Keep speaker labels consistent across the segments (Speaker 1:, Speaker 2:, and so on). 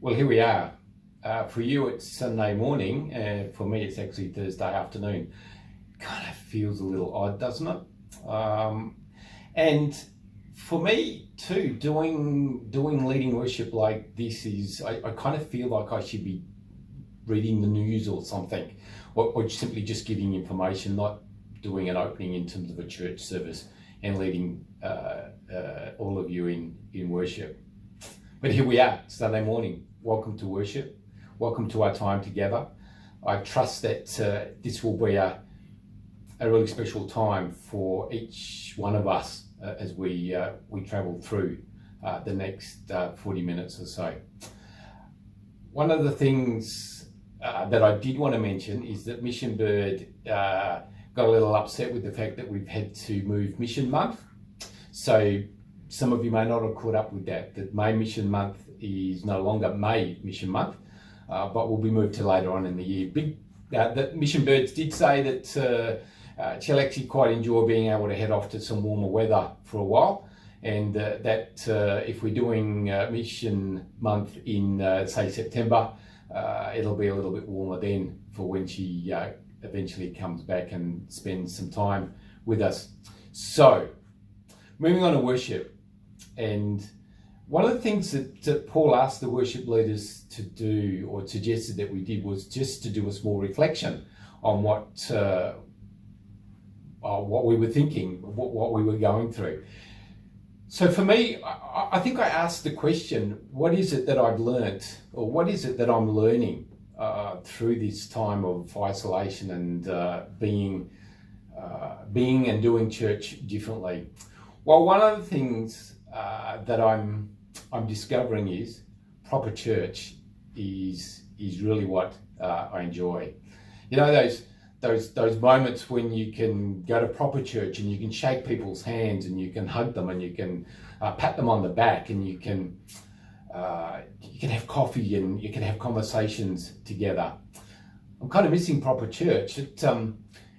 Speaker 1: Well, here we are. For you, it's Sunday morning. For me, it's actually Thursday afternoon. Kind of feels a little odd, doesn't it? And for me too, doing leading worship like this is, I kind of feel like I should be reading the news or something, or simply just giving information, not doing an opening in terms of a church service and leading all of you in worship. But here we are, Sunday morning. Welcome to worship. Welcome to our time together. I trust that this will be a really special time for each one of us as we travel through the next 40 minutes or so. One of the things that I did want to mention is that Mission Bird got a little upset with the fact that we've had to move Mission Month. So some of you may not have caught up with that May Mission Month is no longer May Mission Month, but will be moved to later on in the year. The Mission Birds did say that she'll actually quite enjoy being able to head off to some warmer weather for a while, and that if we're doing Mission Month in, say, September, it'll be a little bit warmer then for when she eventually comes back and spends some time with us. So, moving on to worship, and one of the things that Paul asked the worship leaders to do, or suggested that we did, was just to do a small reflection on what we were thinking, what we were going through. So for me, I think I asked the question, what is it that I've learnt, or what is it that I'm learning through this time of isolation and being and doing church differently? Well, one of the things that I'm discovering is proper church is really what I enjoy. You know, those moments when you can go to proper church and you can shake people's hands and you can hug them and you can pat them on the back and you can have coffee and you can have conversations together. I'm kind of missing proper church.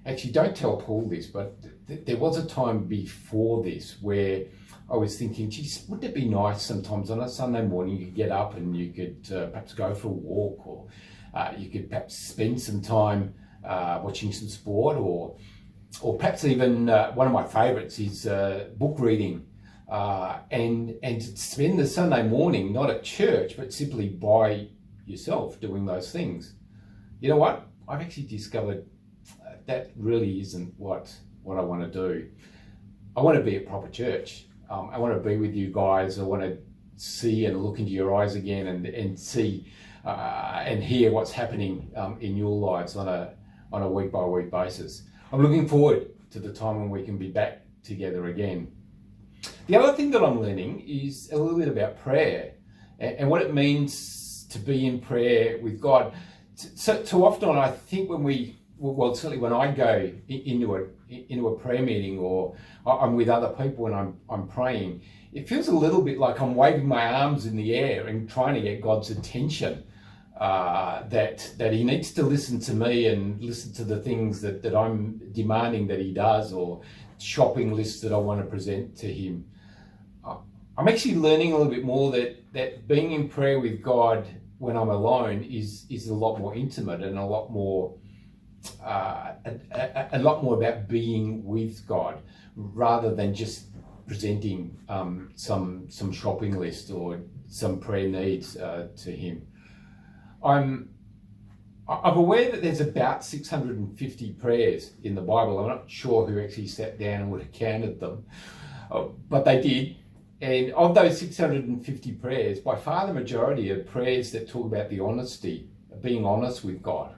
Speaker 1: Actually, don't tell Paul this, but there was a time before this where I was thinking, geez, wouldn't it be nice sometimes on a Sunday morning you could get up and you could perhaps go for a walk, or you could perhaps spend some time watching some sport, or perhaps even one of my favourites is book reading, and to spend the Sunday morning not at church but simply by yourself doing those things. You know what? I've actually discovered that really isn't what I want to do. I want to be at proper church. I want to be with you guys. I want to see and look into your eyes again and see and hear what's happening in your lives on a week by week basis. I'm looking forward to the time when we can be back together again. The other thing that I'm learning is a little bit about prayer and what it means to be in prayer with God. So too often I think certainly when I go into a prayer meeting or I'm with other people and I'm praying, it feels a little bit like I'm waving my arms in the air and trying to get God's attention. That he needs to listen to me and listen to the things that I'm demanding that he does, or shopping lists that I want to present to him. I'm actually learning a little bit more that being in prayer with God when I'm alone is a lot more intimate and a lot more about being with God rather than just presenting some shopping list or some prayer needs to him. I'm aware that there's about 650 prayers in the Bible. I'm not sure who actually sat down and would have counted them, but they did. And of those 650 prayers, by far the majority are prayers that talk about the honesty, being honest with God,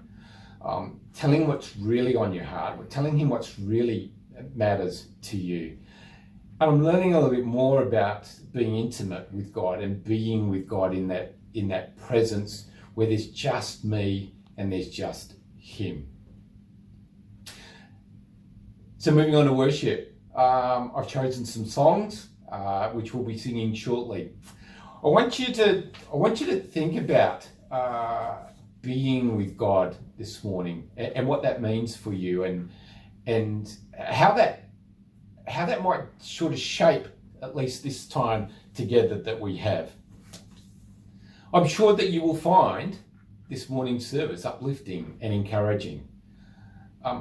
Speaker 1: telling what's really on your heart, telling him what's really matters to you. And I'm learning a little bit more about being intimate with God and being with God in that presence where there's just me and there's just him. So moving on to worship, I've chosen some songs which we'll be singing shortly. I want you to think about being with God this morning and what that means for you, and how that might sort of shape at least this time together that we have. I'm sure that you will find this morning's service uplifting and encouraging. I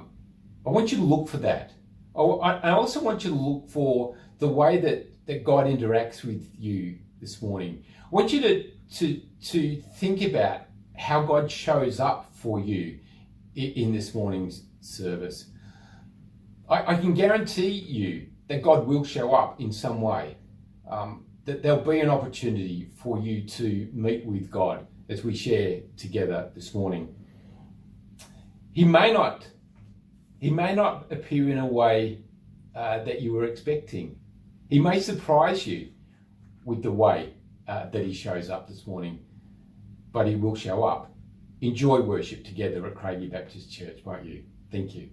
Speaker 1: want you to look for that. I also want you to look for the way that God interacts with you this morning. I want you to think about how God shows up for you in this morning's service. I can guarantee you that God will show up in some way, that there'll be an opportunity for you to meet with God as we share together this morning. He may not appear in a way that you were expecting. He may surprise you with the way that he shows up this morning, but he will show up. Enjoy worship together at Craigie Baptist Church, won't you? Thank you.